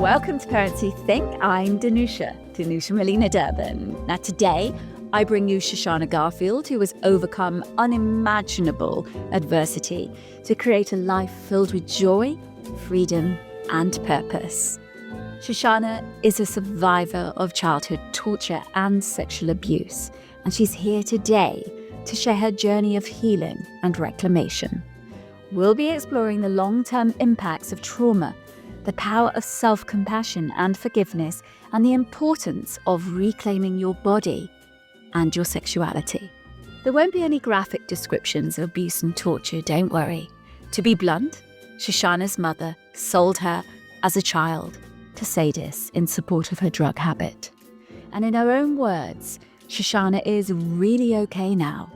Welcome to Parents Who Think. I'm Danusia Malina-Derben. Now today, I bring you Shoshana Garfield, who has overcome unimaginable adversity to create a life filled with joy, freedom, and purpose. Shoshana is a survivor of childhood torture and sexual abuse, and she's here today to share her journey of healing and reclamation. We'll be exploring the long-term impacts of trauma, the power of self-compassion and forgiveness, and the importance of reclaiming your body and your sexuality. There won't be any graphic descriptions of abuse and torture, don't worry. To be blunt, Shoshana's mother sold her as a child to sadists in support of her drug habit. And in her own words, Shoshana is really okay now.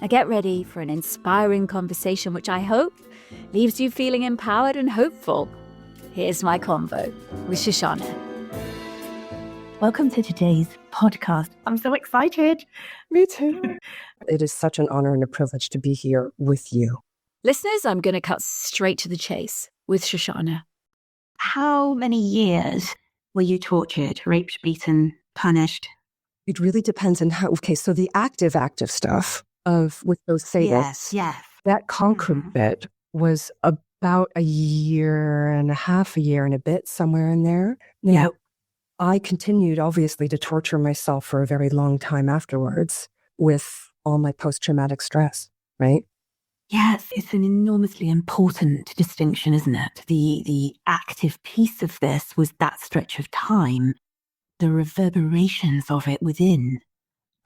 Now get ready for an inspiring conversation which I hope leaves you feeling empowered and hopeful. Here's my convo with Shoshana. Welcome to today's podcast. I'm so excited. Me too. It is such an honor and a privilege to be here with you. Listeners, I'm going to cut straight to the chase with Shoshana. How many years were you tortured, raped, beaten, punished? It really depends on how. Okay, so the active stuff with those sadists, Yes. that concrete bit was about a year and a bit, somewhere in there. Now, I continued, obviously, to torture myself for a very long time afterwards with all my post-traumatic stress, right? Yes, it's an enormously important distinction, isn't it? The active piece of this was that stretch of time, the reverberations of it within.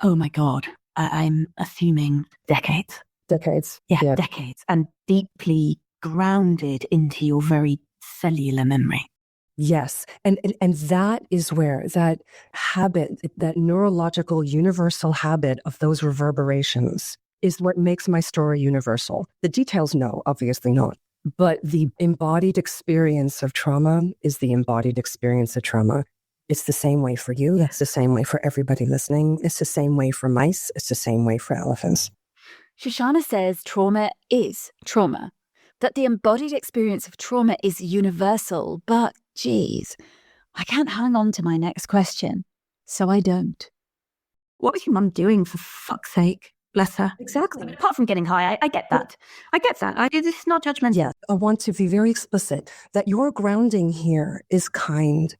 Oh my God, I'm assuming decades. Decades. Yeah, decades. And deeply grounded into your very cellular memory. Yes. And that is where that habit, that neurological universal habit of those reverberations is what makes my story universal. The details, no, obviously not. But the embodied experience of trauma is the embodied experience of trauma. It's the same way for you. It's the same way for everybody listening. It's the same way for mice. It's the same way for elephants. Shoshana says trauma is trauma, that the embodied experience of trauma is universal, but geez, I can't hang on to my next question, so I don't. What was your mum doing, for fuck's sake? Bless her. Exactly. Apart from getting high, I get that. This is not judgmental. Yeah, I want to be very explicit that your grounding here is kind.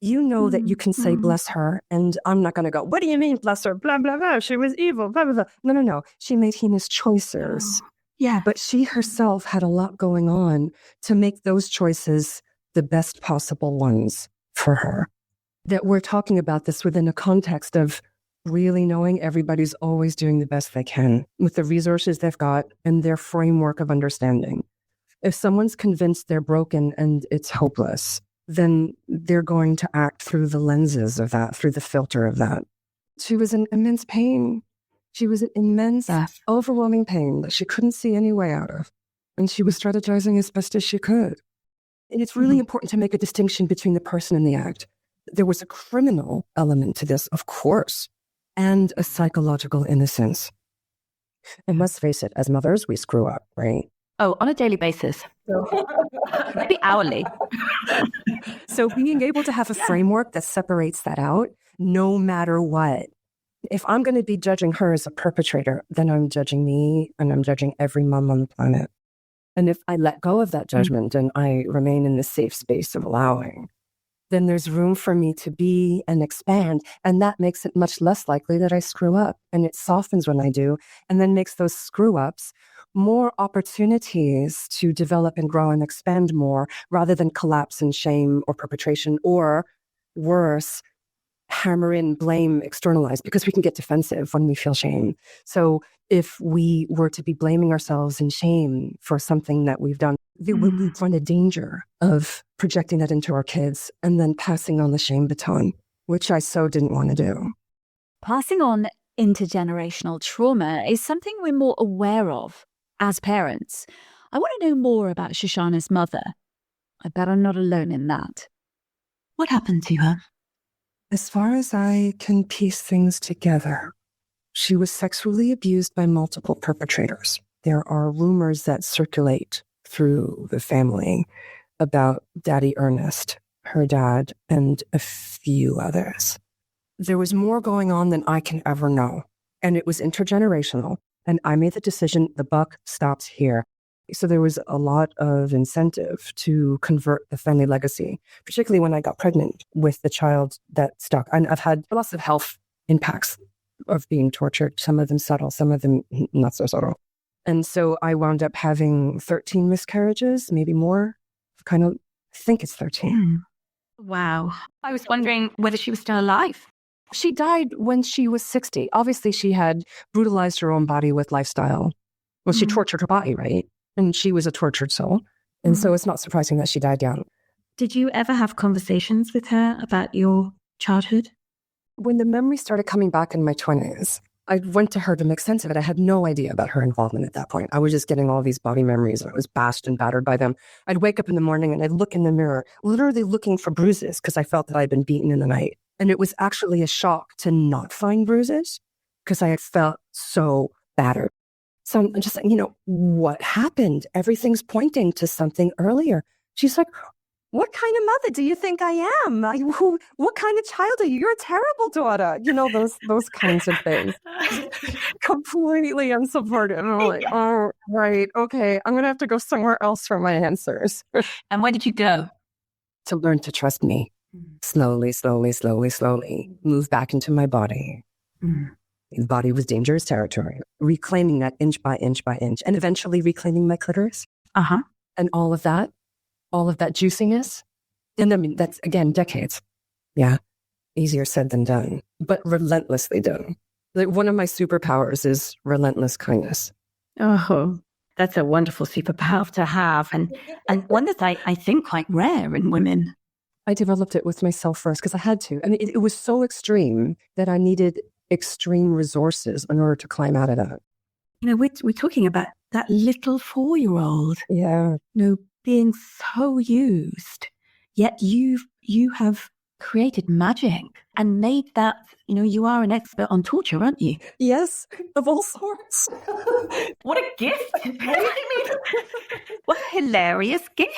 You know that you can say, bless her, and I'm not going to go, what do you mean, bless her? Blah, blah, blah. She was evil, blah, blah, blah. No. She made heinous choices. Yeah. But she herself had a lot going on to make those choices the best possible ones for her. That we're talking about this within a context of really knowing everybody's always doing the best they can with the resources they've got and their framework of understanding. If someone's convinced they're broken and it's hopeless, then they're going to act through the lenses of that, through the filter of that. She was in immense pain. She was in immense, overwhelming pain that she couldn't see any way out of. And she was strategizing as best as she could. And it's really important to make a distinction between the person and the act. There was a criminal element to this, of course, and a psychological innocence. And let's face it, as mothers, we screw up, right? Oh, on a daily basis. Maybe hourly. So being able to have a framework that separates that out, no matter what. If I'm going to be judging her as a perpetrator, then I'm judging me and I'm judging every mom on the planet. And if I let go of that judgment and I remain in the safe space of allowing, then there's room for me to be and expand. And that makes it much less likely that I screw up. And it softens when I do, and then makes those screw ups more opportunities to develop and grow and expand more, rather than collapse in shame or perpetration, or worse, hammer in, blame, externalize, because we can get defensive when we feel shame. So if we were to be blaming ourselves in shame for something that we've done, we run a danger of projecting that into our kids and then passing on the shame baton, which I so didn't want to do. Passing on intergenerational trauma is something we're more aware of as parents. I want to know more about Shoshana's mother. I bet I'm not alone in that. What happened to her? As far as I can piece things together, she was sexually abused by multiple perpetrators. There are rumors that circulate through the family about Daddy Ernest, her dad, and a few others. There was more going on than I can ever know. And it was intergenerational. And I made the decision, the buck stops here. So there was a lot of incentive to convert the family legacy, particularly when I got pregnant with the child that stuck. And I've had lots of health impacts of being tortured, some of them subtle, some of them not so subtle. And so I wound up having 13 miscarriages, maybe more. I think it's 13. Wow. I was wondering whether she was still alive. She died when she was 60. Obviously, she had brutalized her own body with lifestyle. Well, she tortured her body, right? And she was a tortured soul. And so it's not surprising that she died young. Did you ever have conversations with her about your childhood? When the memory started coming back in my 20s, I went to her to make sense of it. I had no idea about her involvement at that point. I was just getting all these body memories, and I was bashed and battered by them. I'd wake up in the morning and I'd look in the mirror, literally looking for bruises because I felt that I'd been beaten in the night. And it was actually a shock to not find bruises because I had felt so battered. So I'm just like, what happened? Everything's pointing to something earlier. She's like, what kind of mother do you think I am? What kind of child are you? You're a terrible daughter. Those kinds of things. Completely unsupported. And I'm like, oh, right. Okay. I'm going to have to go somewhere else for my answers. And where did you go? To learn to trust me. Slowly, move back into my body. The body was dangerous territory. Reclaiming that inch by inch by inch. And eventually reclaiming my clitoris. And all of that juiciness. And I mean, that's, again, decades. Yeah. Easier said than done. But relentlessly done. Like, one of my superpowers is relentless kindness. Oh, that's a wonderful superpower to have. And one that I think quite rare in women. I developed it with myself first because I had to. I mean, it was so extreme that I needed extreme resources in order to climb out of that. We're talking about that little 4-year-old. Yeah. Being so used. Yet you have created magic and made that, you are an expert on torture, aren't you? Yes, of all sorts. What a gift. What a hilarious gift.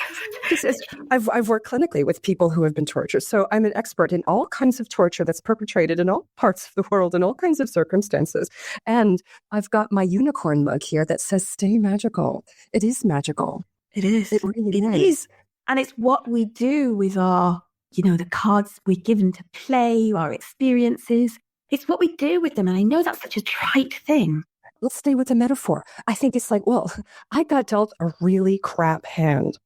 I've worked clinically with people who have been tortured. So I'm an expert in all kinds of torture that's perpetrated in all parts of the world in all kinds of circumstances. And I've got my unicorn mug here that says, stay magical. It is magical. It is. It really is. And it's what we do with our, the cards we're given to play, our experiences. It's what we do with them. And I know that's such a trite thing. Let's stay with the metaphor. I think it's like, well, I got dealt a really crap hand.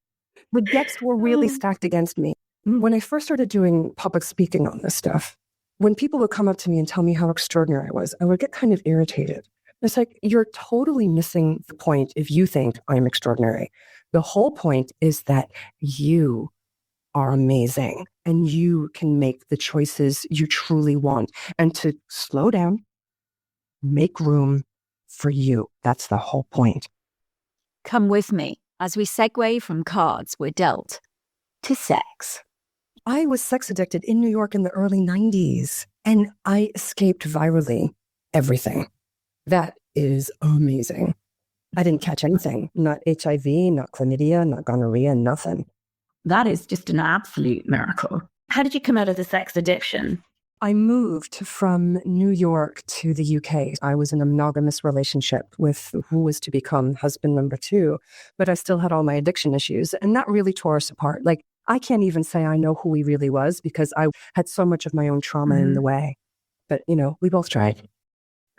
The decks were really stacked against me. When I first started doing public speaking on this stuff, when people would come up to me and tell me how extraordinary I was, I would get kind of irritated. It's like, you're totally missing the point if you think I'm extraordinary. The whole point is that you are amazing and you can make the choices you truly want, and to slow down, make room for you. That's the whole point. Come with me as we segue from cards we're dealt to sex. I was sex addicted in New York in the early 90s, and I escaped virally everything. That is amazing. I didn't catch anything, not HIV, not chlamydia, not gonorrhea, nothing. That is just an absolute miracle. How did you come out of the sex addiction? I moved from New York to the UK. I was in a monogamous relationship with who was to become husband number 2, but I still had all my addiction issues, and that really tore us apart. Like, I can't even say I know who he really was because I had so much of my own trauma in the way. But, we both tried.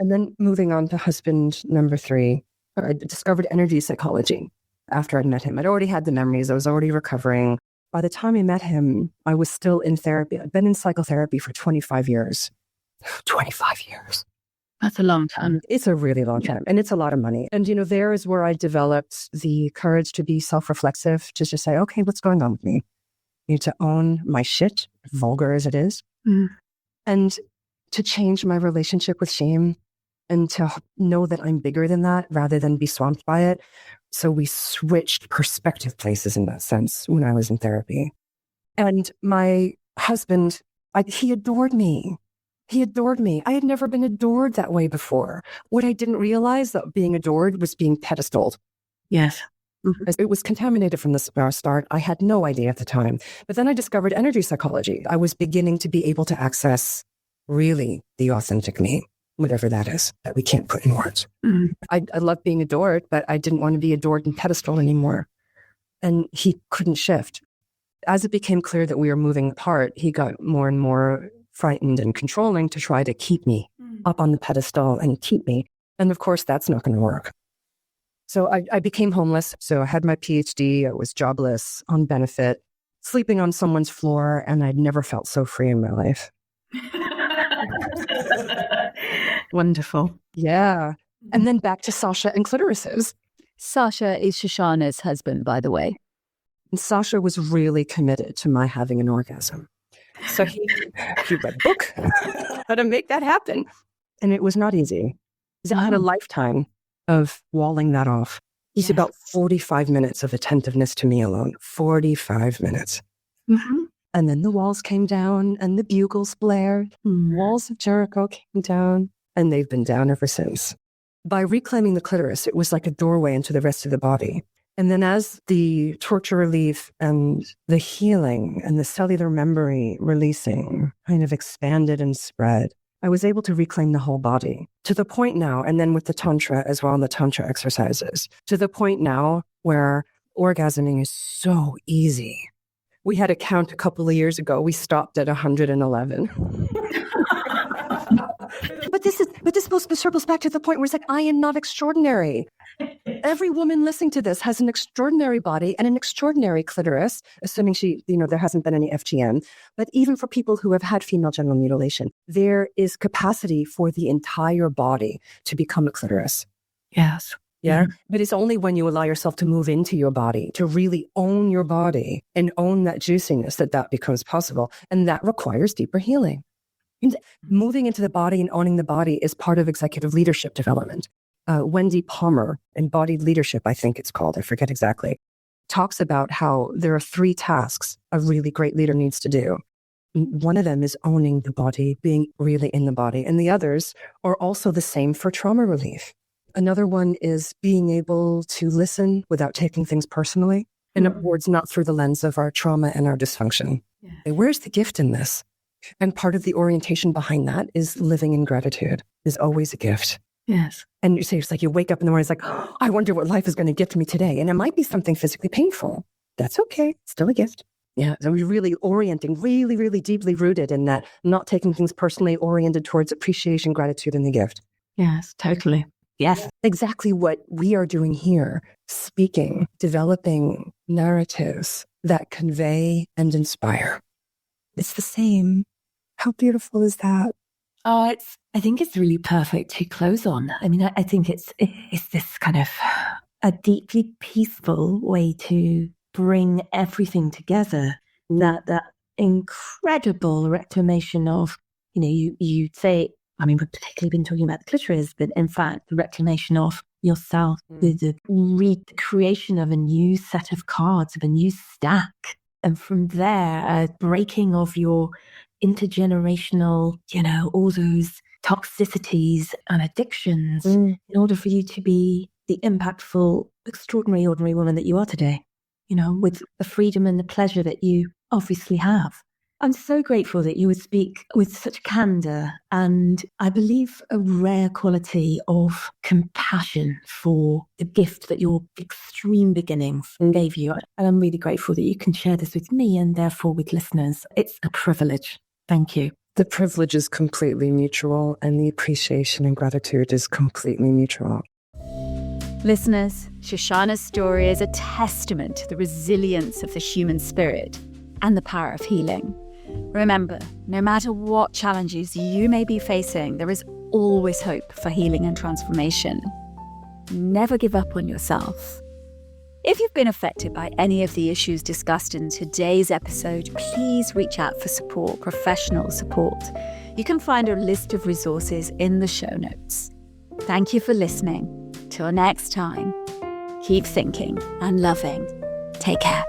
And then moving on to husband number 3, I discovered energy psychology after I'd met him. I'd already had the memories. I was already recovering. By the time I met him, I was still in therapy. I'd been in psychotherapy for 25 years. 25 years. That's a long time. It's a really long time. And it's a lot of money. And, there is where I developed the courage to be self-reflexive, to just say, okay, what's going on with me? To own my shit, vulgar as it is. And to change my relationship with shame, and to know that I'm bigger than that rather than be swamped by it. So we switched perspective places in that sense when I was in therapy. And my husband, he adored me. He adored me. I had never been adored that way before. What I didn't realize that being adored was being pedestaled. Yes. It was contaminated from the start. I had no idea at the time. But then I discovered energy psychology. I was beginning to be able to access really the authentic me, whatever that is, that we can't put in words. I love being adored, but I didn't want to be adored and pedestal anymore. And he couldn't shift. As it became clear that we were moving apart, he got more and more frightened and controlling to try to keep me up on the pedestal and keep me. And of course, that's not going to work. So I became homeless. So I had my PhD. I was jobless, on benefit, sleeping on someone's floor, and I'd never felt so free in my life. Wonderful. Yeah. And then back to Sasha and clitorises. Sasha is Shoshana's husband, by the way. And Sasha was really committed to my having an orgasm. So he read a book, how to make that happen. And it was not easy. I had a lifetime of walling that off. It's about 45 minutes of attentiveness to me alone. 45 minutes. And then the walls came down and the bugles blared. Walls of Jericho came down, and they've been down ever since. By reclaiming the clitoris, it was like a doorway into the rest of the body. And then as the torture relief and the healing and the cellular memory releasing kind of expanded and spread, I was able to reclaim the whole body to the point now, and then with the Tantra as well, and the Tantra exercises, to the point now where orgasming is so easy. We had a count a couple of years ago. We stopped at 111. But this circles back to the point where it's like, I am not extraordinary. Every woman listening to this has an extraordinary body and an extraordinary clitoris, assuming there hasn't been any FGM. But even for people who have had female genital mutilation, there is capacity for the entire body to become a clitoris. Yes. Yeah. But it's only when you allow yourself to move into your body, to really own your body and own that juiciness, that becomes possible. And that requires deeper healing. And moving into the body and owning the body is part of executive leadership development. Wendy Palmer, Embodied Leadership, I think it's called, I forget exactly, talks about how there are 3 tasks a really great leader needs to do. One of them is owning the body, being really in the body, and the others are also the same for trauma relief. Another one is being able to listen without taking things personally. In other words, not through the lens of our trauma and our dysfunction. Where's the gift in this? And part of the orientation behind that is living in gratitude is always a gift. Yes. And you say, it's like you wake up in the morning, it's like, oh, I wonder what life is going to give to me today. And it might be something physically painful. That's okay. Still a gift. Yeah. So we're really orienting, really, really deeply rooted in that, not taking things personally, oriented towards appreciation, gratitude, and the gift. Yes, totally. Yes. Exactly what we are doing here, speaking, developing narratives that convey and inspire. It's the same. How beautiful is that? Oh, I think it's really perfect to close on. I mean, I think it's this kind of a deeply peaceful way to bring everything together. That incredible reclamation of, you say, I mean, we've particularly been talking about the clitoris, but in fact, the reclamation of yourself, the recreation of a new set of cards, of a new stack. And from there, a breaking of your intergenerational, all those toxicities and addictions in order for you to be the impactful, extraordinary, ordinary woman that you are today, with the freedom and the pleasure that you obviously have. I'm so grateful that you would speak with such candor and I believe a rare quality of compassion for the gift that your extreme beginnings gave you. And I'm really grateful that you can share this with me and therefore with listeners. It's a privilege. Thank you. The privilege is completely mutual and the appreciation and gratitude is completely mutual. Listeners, Shoshana's story is a testament to the resilience of the human spirit and the power of healing. Remember, no matter what challenges you may be facing, there is always hope for healing and transformation. Never give up on yourself. If you've been affected by any of the issues discussed in today's episode, please reach out for support, professional support. You can find a list of resources in the show notes. Thank you for listening. Till next time, keep thinking and loving. Take care.